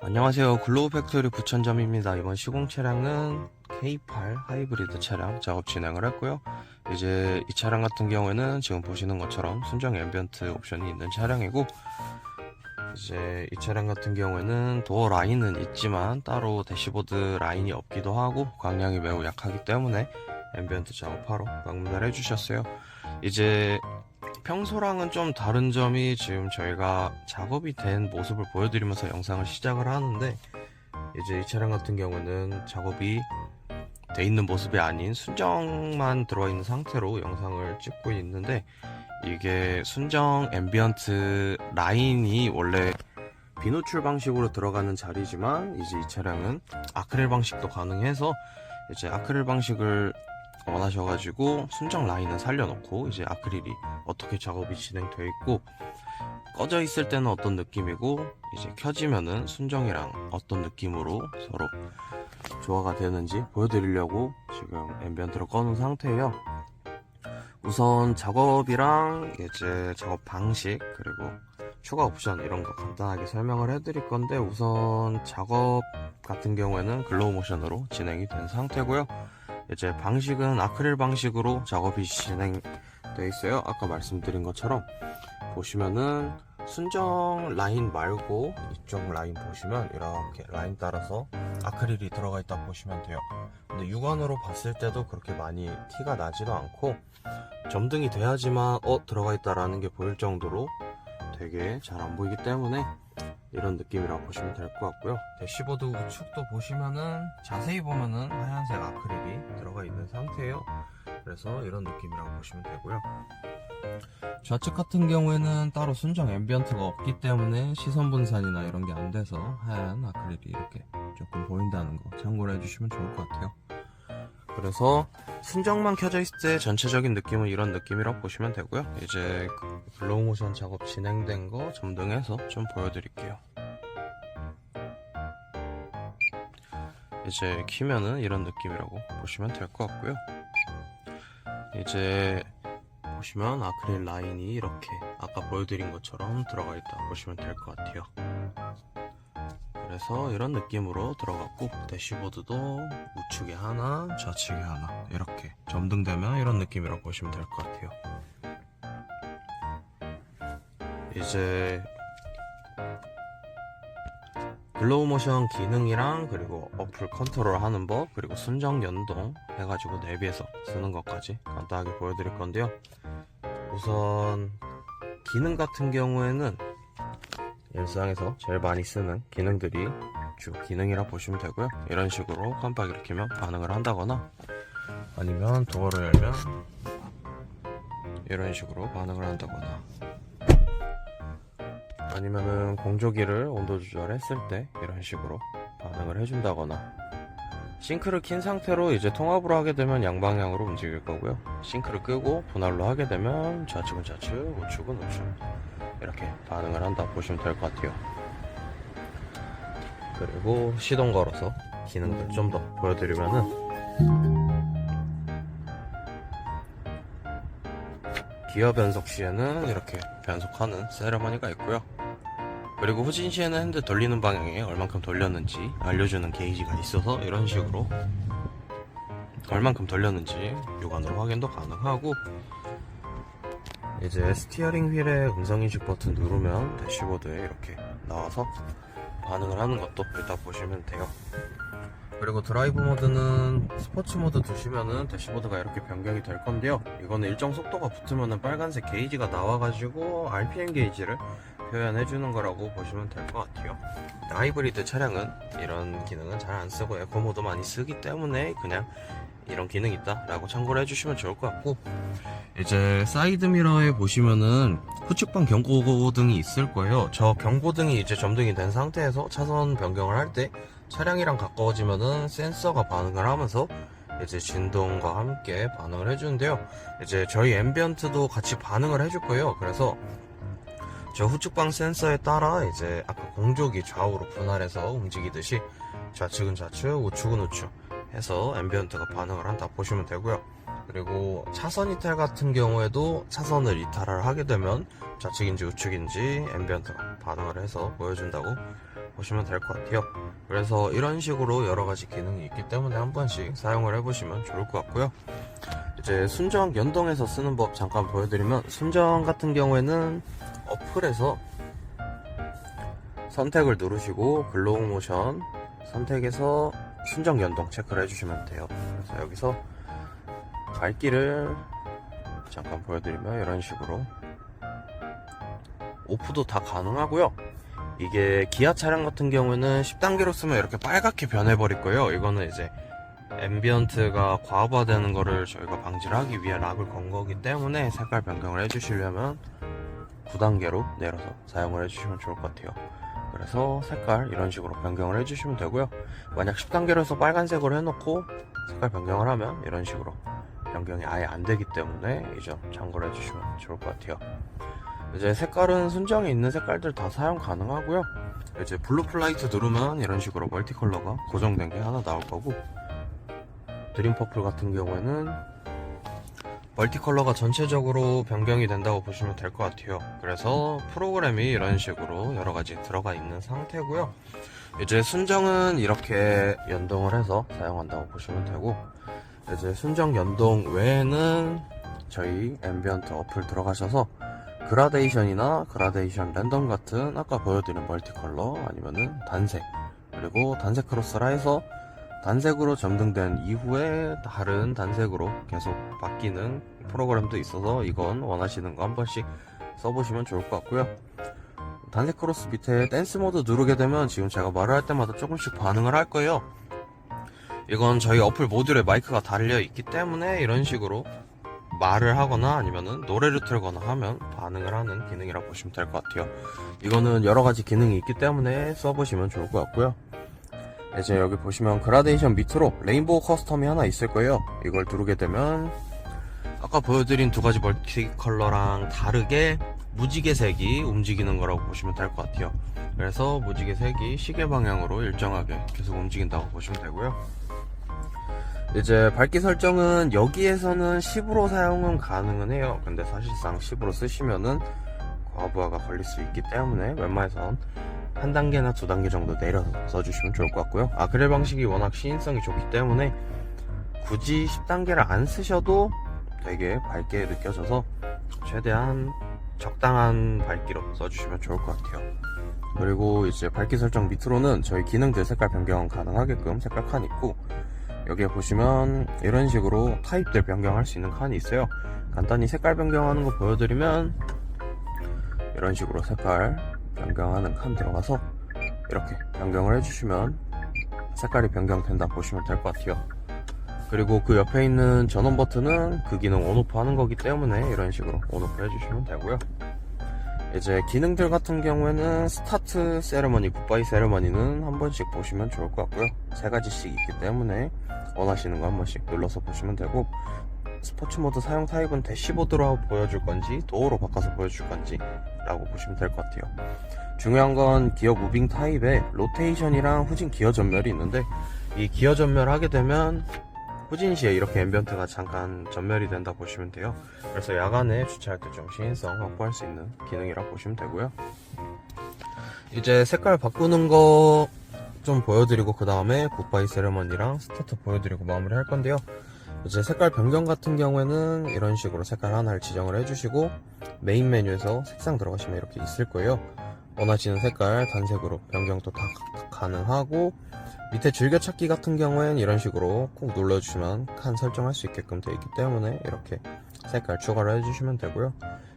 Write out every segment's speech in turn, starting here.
안녕하세요. 글로우 팩토리 부천점입니다. 이번 시공 차량은 K8 하이브리드 차량 작업 진행을 했고요. 이제 이 차량 같은 경우에는 지금 보시는 것처럼 순정 앰비언트 옵션이 있는 차량이고, 이제 이 차량 같은 경우에는 도어 라인은 있지만 따로 대시보드 라인이 없기도 하고 광량이 매우 약하기 때문에 앰비언트 작업하러 방문을 해주셨어요. 이제 평소랑은 좀 다른 점이, 지금 저희가 작업이 된 모습을 보여드리면서 영상을 시작을 하는데, 이제 이 차량 같은 경우는 작업이 돼 있는 모습이 아닌 순정만 들어와 있는 상태로 영상을 찍고 있는데, 이게 순정 앰비언트 라인이 원래 비노출 방식으로 들어가는 자리지만, 이제 이 차량은 아크릴 방식도 가능해서 이제 아크릴 방식을 원하셔가지고 순정 라인은 살려놓고 이제 아크릴이 어떻게 작업이 진행되어 있고, 꺼져 있을 때는 어떤 느낌이고 이제 켜지면은 순정이랑 어떤 느낌으로 서로 조화가 되는지 보여드리려고 지금 앰비언트를 꺼놓은 상태예요. 우선 작업이랑 이제 작업 방식 그리고 추가 옵션 이런 거 간단하게 설명을 해드릴 건데, 우선 작업 같은 경우에는 글로우 모션으로 진행이 된 상태고요. 이제 방식은 아크릴 방식으로 작업이 진행되어 있어요. 아까 말씀드린 것처럼 보시면은 순정 라인 말고 이쪽 라인 보시면 이렇게 라인 따라서 아크릴이 들어가 있다 보시면 돼요. 근데 육안으로 봤을 때도 그렇게 많이 티가 나지도 않고, 점등이 돼야지만 들어가 있다라는 게 보일 정도로 되게 잘 안 보이기 때문에 이런 느낌이라고 보시면 될 것 같고요. 대시보드 우측도 보시면은 자세히 보면은 하얀색 아크릴이 들어가 있는 상태예요. 그래서 이런 느낌이라고 보시면 되고요. 좌측 같은 경우에는 따로 순정 앰비언트가 없기 때문에 시선 분산이나 이런 게 안 돼서 하얀 아크릴이 이렇게 조금 보인다는 거 참고를 해주시면 좋을 것 같아요. 그래서 순정만 켜져 있을 때 전체적인 느낌은 이런 느낌이라고 보시면 되고요. 이제 글로우 모션 작업 진행된 거 점등해서 좀 보여드릴게요. 이제 키면은 이런 느낌이라고 보시면 될 것 같고요. 이제 보시면 아크릴 라인이 이렇게 아까 보여드린 것처럼 들어가 있다 보시면 될 것 같아요. 그래서 이런 느낌으로 들어갔고, 대시보드도 우측에 하나 좌측에 하나 이렇게 점등되면 이런 느낌이라고 보시면 될 것 같아요. 이제 글로우 모션 기능이랑 그리고 어플 컨트롤 하는 법, 그리고 순정 연동 해가지고 내비에서 쓰는 것까지 간단하게 보여드릴 건데요. 우선 기능 같은 경우에는 일상에서 제일 많이 쓰는 기능들이 주 기능이라 보시면 되고요. 이런 식으로 깜빡이를 켜면 반응을 한다거나, 아니면 도어를 열면 이런 식으로 반응을 한다거나, 아니면은 공조기를 온도 조절했을 때 이런 식으로 반응을 해준다거나, 싱크를 킨 상태로 이제 통합으로 하게 되면 양방향으로 움직일 거고요. 싱크를 끄고 분할로 하게 되면 좌측은 좌측, 우측은 우측 이렇게 반응을 한다 보시면 될 것 같아요. 그리고 시동 걸어서 기능들 좀 더 보여드리면은, 기어 변속 시에는 이렇게 변속하는 세레머니가 있고요. 그리고 후진 시에는 핸들 돌리는 방향에 얼만큼 돌렸는지 알려주는 게이지가 있어서 이런 식으로 얼만큼 돌렸는지 육안으로 확인도 가능하고, 이제 스티어링 휠에 음성인식 버튼 누르면 대시보드에 이렇게 나와서 반응을 하는 것도 일단 보시면 돼요. 그리고 드라이브 모드는 스포츠 모드 두시면은 대시보드가 이렇게 변경이 될 건데요. 이거는 일정 속도가 붙으면은 빨간색 게이지가 나와가지고 RPM 게이지를 표현해주는 거라고 보시면 될 것 같아요. 하이브리드 차량은 이런 기능은 잘 안 쓰고 에코 모드 많이 쓰기 때문에 그냥 이런 기능이 있다 라고 참고를 해주시면 좋을 것 같고, 이제 사이드 미러에 보시면은 후측방 경고등이 있을 거예요. 저 경고등이 이제 점등이 된 상태에서 차선 변경을 할 때 차량이랑 가까워지면은 센서가 반응을 하면서 이제 진동과 함께 반응을 해주는데요. 이제 저희 앰비언트도 같이 반응을 해줄 거예요. 그래서 저 후측방 센서에 따라 이제 아까 공조기 좌우로 분할해서 움직이듯이 좌측은 좌측, 우측은 우측 해서 앰비언트가 반응을 한다 보시면 되고요. 그리고 차선 이탈 같은 경우에도 차선을 이탈을 하게 되면 좌측인지 우측인지 앰비언트가 반응을 해서 보여준다고 보시면 될 것 같아요. 그래서 이런 식으로 여러가지 기능이 있기 때문에 한 번씩 사용을 해보시면 좋을 것 같고요. 이제 순정 연동해서 쓰는 법 잠깐 보여드리면, 순정 같은 경우에는 어플에서 선택을 누르시고 글로우 모션 선택해서 순정 연동 체크를 해주시면 돼요. 그래서 여기서 밝기를 잠깐 보여드리면 이런 식으로 오프도 다 가능하고요. 이게 기아 차량 같은 경우에는 10단계로 쓰면 이렇게 빨갛게 변해버릴 거예요. 이거는 이제 앰비언트가 과부하되는 거를 저희가 방지를 하기 위해 락을 건 거기 때문에 색깔 변경을 해주시려면 9단계로 내려서 사용을 해주시면 좋을 것 같아요. 그래서 색깔 이런 식으로 변경을 해주시면 되고요. 만약 10단계로 해서 빨간색으로 해놓고 색깔 변경을 하면 이런 식으로 변경이 아예 안 되기 때문에 이 점 참고를 해주시면 좋을 것 같아요. 이제 색깔은 순정에 있는 색깔들 다 사용 가능하고요. 이제 블루 플라이트 누르면 이런 식으로 멀티 컬러가 고정된 게 하나 나올 거고, 드림 퍼플 같은 경우에는 멀티 컬러가 전체적으로 변경이 된다고 보시면 될 것 같아요. 그래서 프로그램이 이런 식으로 여러가지 들어가 있는 상태고요. 이제 순정은 이렇게 연동을 해서 사용한다고 보시면 되고, 이제 순정 연동 외에는 저희 앰비언트 어플 들어가셔서 그라데이션이나 그라데이션 랜덤 같은 아까 보여드린 멀티 컬러 아니면은 단색, 그리고 단색 크로스라 해서 단색으로 점등된 이후에 다른 단색으로 계속 바뀌는 프로그램도 있어서 이건 원하시는 거 한 번씩 써보시면 좋을 것 같고요. 단색 크로스 밑에 댄스 모드 누르게 되면 지금 제가 말을 할 때마다 조금씩 반응을 할 거예요. 이건 저희 어플 모듈에 마이크가 달려 있기 때문에 이런 식으로 말을 하거나 아니면은 노래를 틀거나 하면 반응을 하는 기능이라고 보시면 될 것 같아요. 이거는 여러가지 기능이 있기 때문에 써보시면 좋을 것 같고요. 이제 여기 보시면 그라데이션 밑으로 레인보우 커스텀이 하나 있을 거예요. 이걸 누르게 되면 아까 보여드린 두 가지 멀티 컬러랑 다르게 무지개색이 움직이는 거라고 보시면 될 것 같아요. 그래서 무지개색이 시계 방향으로 일정하게 계속 움직인다고 보시면 되고요. 이제 밝기 설정은 여기에서는 10으로 사용은 가능은 해요. 근데 사실상 10으로 쓰시면은 과부하가 걸릴 수 있기 때문에 웬만해선 한 단계나 두 단계 정도 내려서 써주시면 좋을 것 같고요. 아크릴 방식이 워낙 시인성이 좋기 때문에 굳이 10단계를 안 쓰셔도 되게 밝게 느껴져서 최대한 적당한 밝기로 써주시면 좋을 것 같아요. 그리고 이제 밝기 설정 밑으로는 저희 기능들 색깔 변경 가능하게끔 색깔 칸 있고, 여기에 보시면 이런 식으로 타입들 변경할 수 있는 칸이 있어요. 간단히 색깔 변경하는 거 보여드리면 이런 식으로 색깔 변경하는 칸 들어가서 이렇게 변경을 해주시면 색깔이 변경된다 보시면 될 것 같아요. 그리고 그 옆에 있는 전원 버튼은 그 기능 온오프 하는 거기 때문에 이런 식으로 온오프 해주시면 되고요. 이제 기능들 같은 경우에는 스타트 세레머니, 굿바이 세레머니는 한 번씩 보시면 좋을 것 같고요. 세 가지씩 있기 때문에 원하시는 거 한 번씩 눌러서 보시면 되고, 스포츠 모드 사용 타입은 대시보드로 보여줄 건지 도어로 바꿔서 보여줄 건지 라고 보시면 될 것 같아요. 중요한 건 기어 무빙 타입에 로테이션이랑 후진 기어 전멸이 있는데, 이 기어 전멸 하게 되면 후진 시에 이렇게 앰비언트가 잠깐 전멸이 된다 보시면 돼요. 그래서 야간에 주차할 때 좀 시인성 확보할 수 있는 기능이라고 보시면 되고요. 이제 색깔 바꾸는 거 좀 보여드리고 그 다음에 굿바이 세레머니랑 스타트 보여드리고 마무리 할 건데요. 이제 색깔 변경 같은 경우에는 이런 식으로 색깔 하나를 지정을 해주시고, 메인 메뉴에서 색상 들어가시면 이렇게 있을 거예요. 원하시는 색깔 단색으로 변경도 다 가능하고, 밑에 즐겨찾기 같은 경우에는 이런 식으로 꼭 눌러주시면 칸 설정할 수 있게끔 되어 있기 때문에 이렇게 색깔 추가를 해주시면 되고요.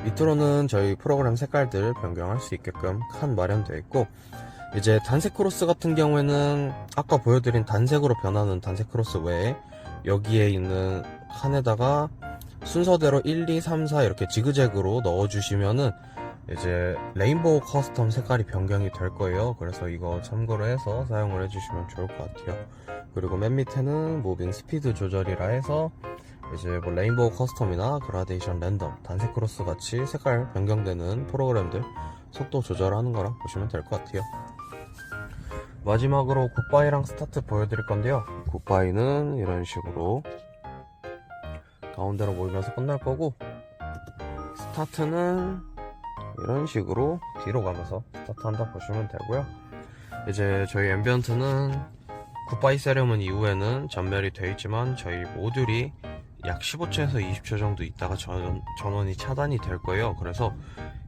밑으로는 저희 프로그램 색깔들 변경할 수 있게끔 칸 마련되어 있고, 이제 단색 크로스 같은 경우에는 아까 보여드린 단색으로 변하는 단색 크로스 외에 여기에 있는 칸에다가 순서대로 1, 2, 3, 4 이렇게 지그재그로 넣어주시면은 이제 레인보우 커스텀 색깔이 변경이 될 거예요. 그래서 이거 참고로 해서 사용을 해주시면 좋을 것 같아요. 그리고 맨 밑에는 무빙 스피드 조절이라 해서 이제 뭐 레인보우 커스텀이나 그라데이션 랜덤, 단색 크로스 같이 색깔 변경되는 프로그램들 속도 조절하는 거라 보시면 될 것 같아요. 마지막으로 굿바이랑 스타트 보여드릴 건데요. 굿바이는 이런 식으로 가운데로 몰면서 끝날 거고, 스타트는 이런 식으로 뒤로 가면서 스타트한다 보시면 되고요. 이제 저희 앰비언트는 굿바이 세레머니 이후에는 전멸이 되어 있지만 저희 모듈이 약 15초에서 20초 정도 있다가 전원이 차단이 될 거예요. 그래서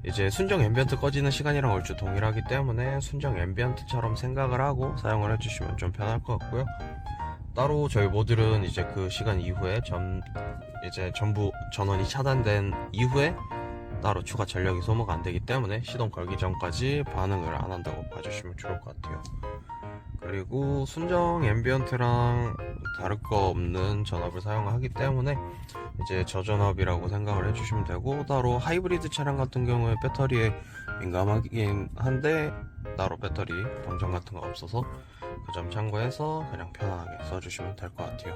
이제 순정 앰비언트 꺼지는 시간이랑 얼추 동일하기 때문에 순정 앰비언트처럼 생각을 하고 사용을 해주시면 좀 편할 것 같고요. 따로 저희 모듈은 이제 그 시간 이후에 이제 전부 전원이 차단된 이후에 따로 추가 전력이 소모가 안 되기 때문에 시동 걸기 전까지 반응을 안 한다고 봐주시면 좋을 것 같아요. 그리고 순정 앰비언트랑 다를 거 없는 전압을 사용하기 때문에 이제 저전압이라고 생각을 해주시면 되고, 따로 하이브리드 차량 같은 경우에 배터리에 민감하긴 한데 따로 배터리 동전 같은 거 없어서 그 점 참고해서 그냥 편안하게 써주시면 될 것 같아요.